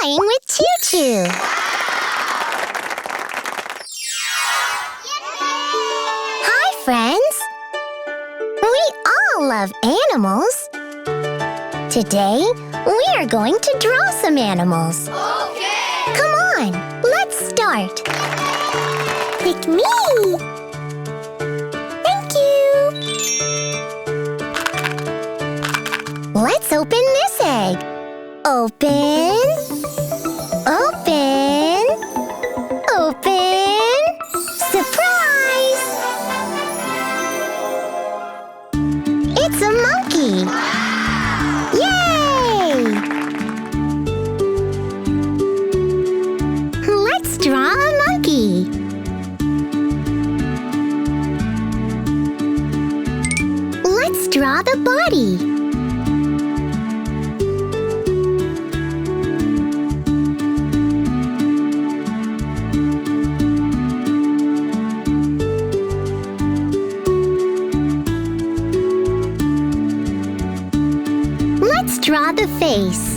playing with ChuChu. Hi, friends. We all love animals. Today, we are going to draw some animals. Okay! Come on, let's start. Pick me. Thank you. Let's open this egg. Open. Open. Open. Surprise! It's a monkey. Yay! Let's draw a monkey. Let's draw the body. Let's draw the face.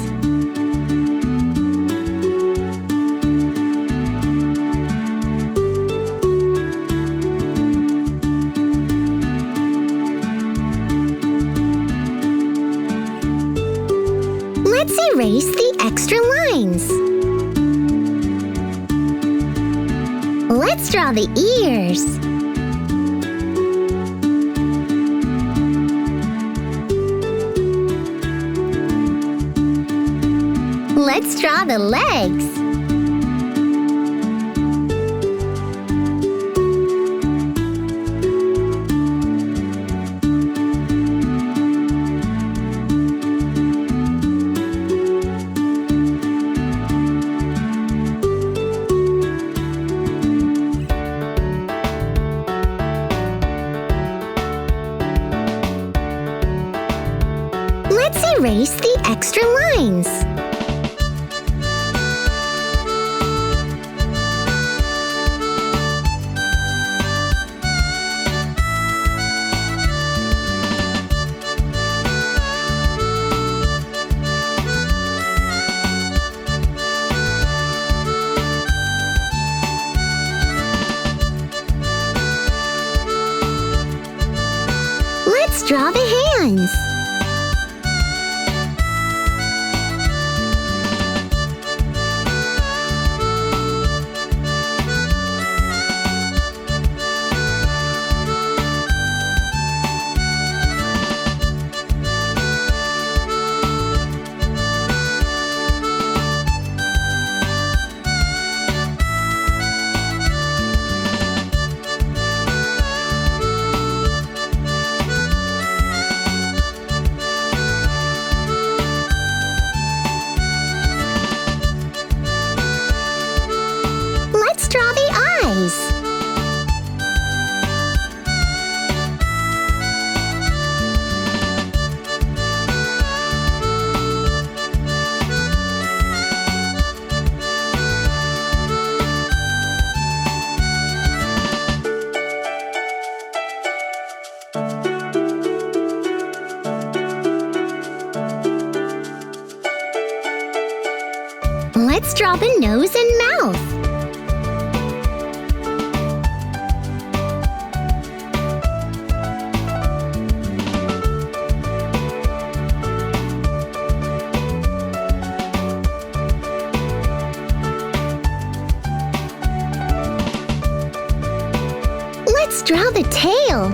Let's erase the extra lines. Let's draw the ears. Let's draw the legs. Let's erase the extra lines. Let's draw the hands. Let's draw the eyes. Let's draw the nose and mouth. Let's draw the tail.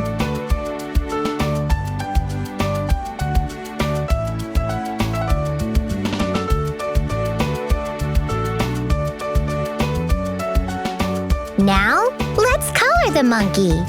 Now, let's color the monkey.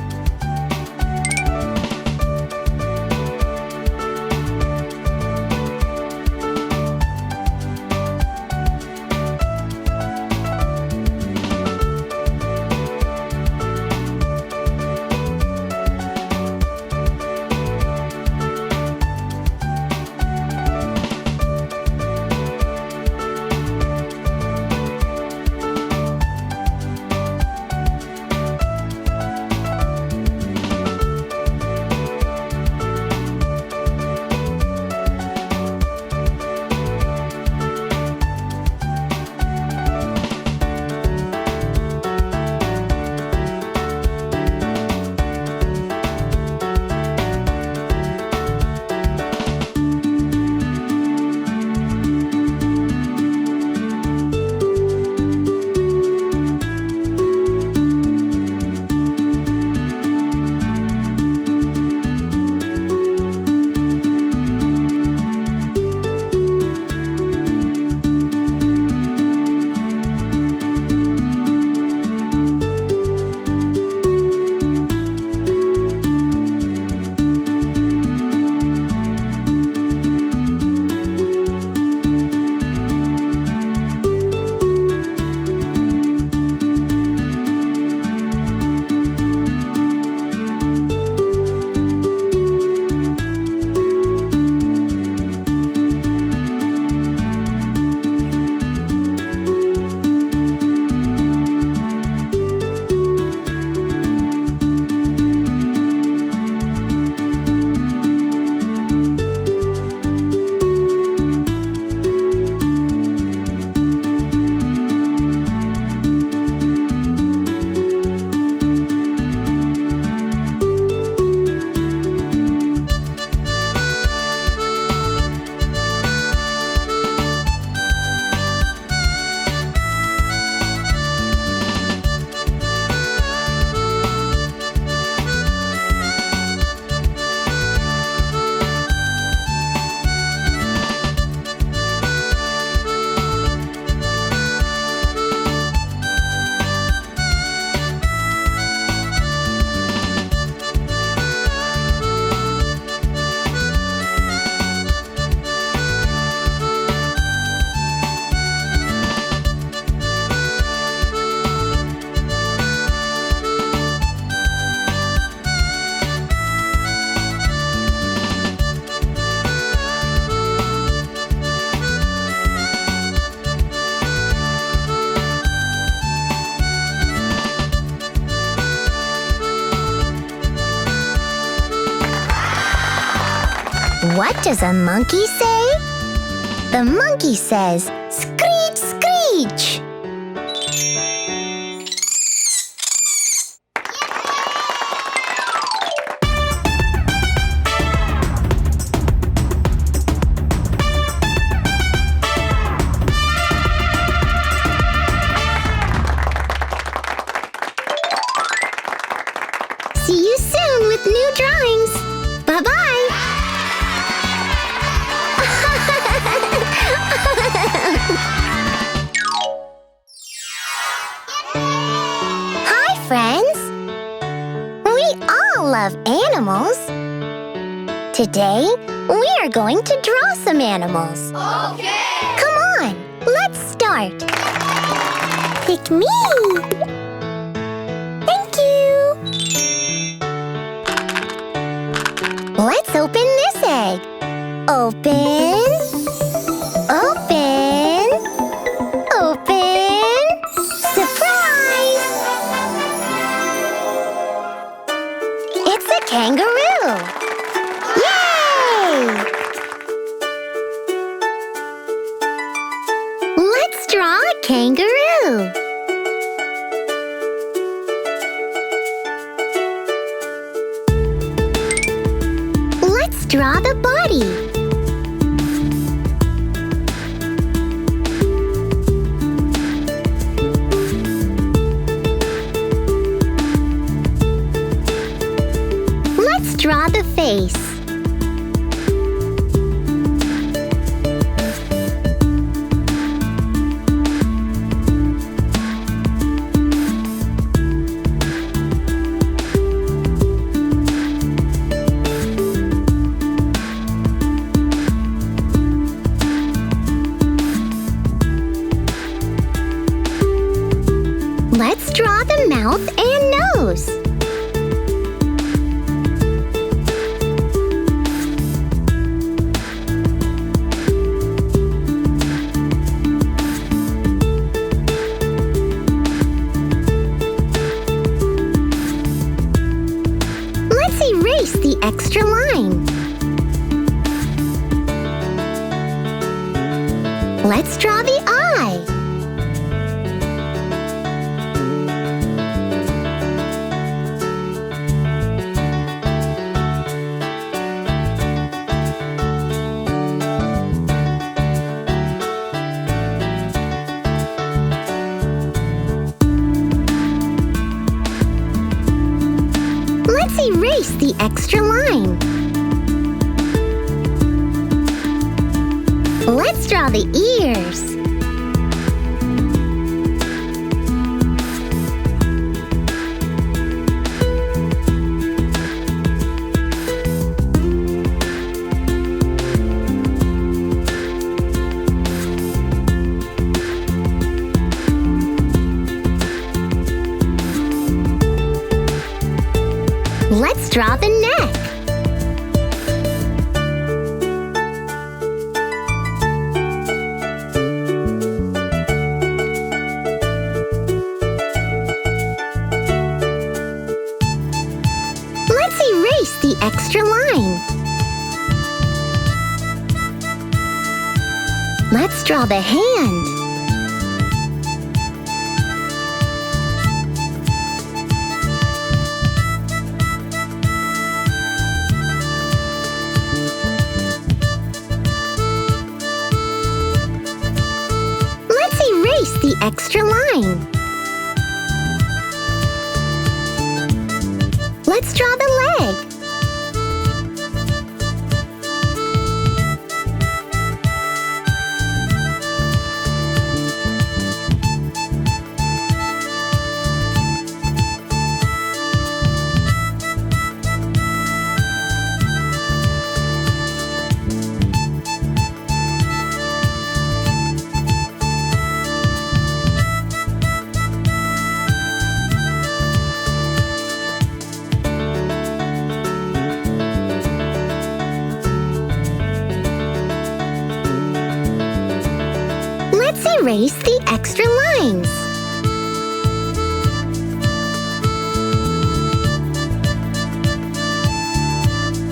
What does a monkey say? The monkey says, "Screech, screech!" See you soon with new drawings. Bye-bye. Hi, friends. We all love animals. Today, we are going to draw some animals. Okay! Come on, let's start. Pick me. Thank you. Let's open this egg. Open. Open. Open. Surprise! It's a kangaroo. Yay! Let's draw a kangaroo. Let's draw the body. Let's draw the face. Let's draw the mouth and nose. Let's erase the extra line. Let's draw the eye. Let's erase the extra line. Let's draw the ears. Let's draw the neck. Let's erase the extra line. Let's draw the hand. Erase the extra line. Let's draw the leg. Let's erase the extra lines.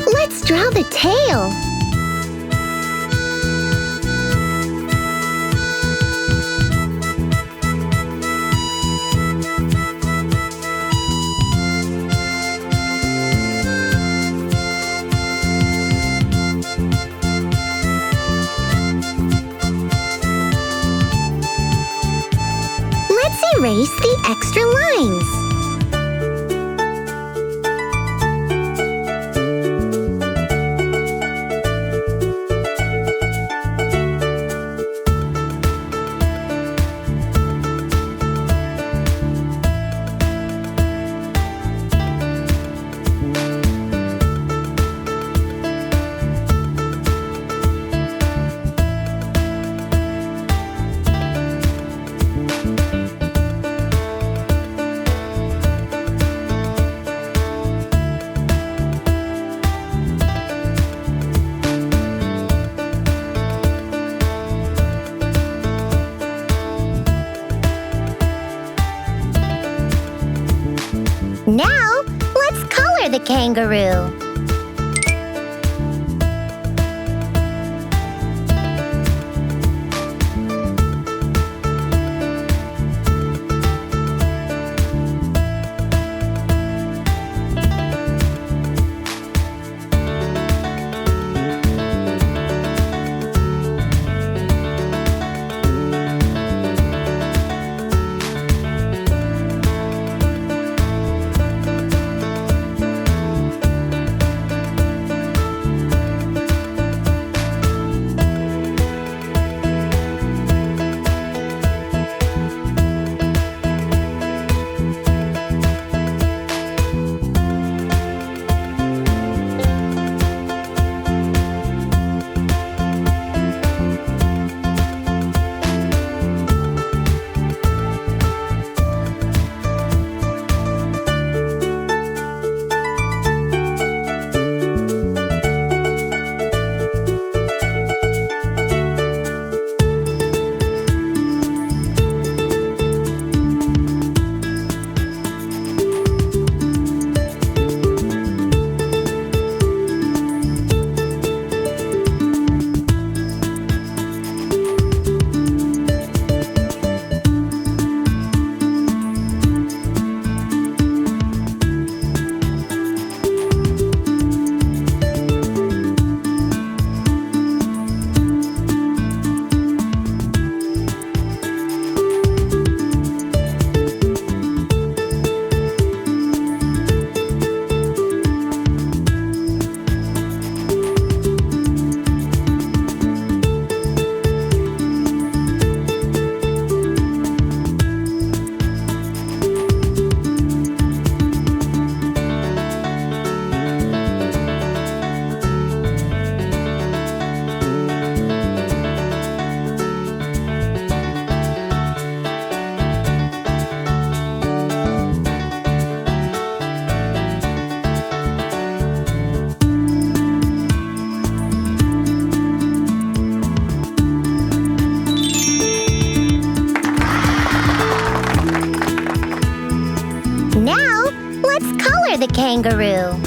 Let's draw the tail. erase the extra lines. Now, let's color the kangaroo. Now, let's color the kangaroo.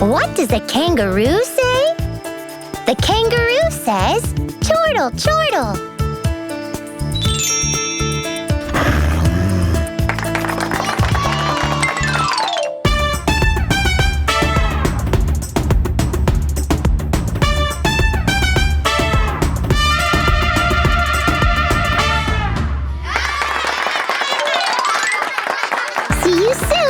What does a kangaroo say? The kangaroo says, chortle, chortle. See you soon!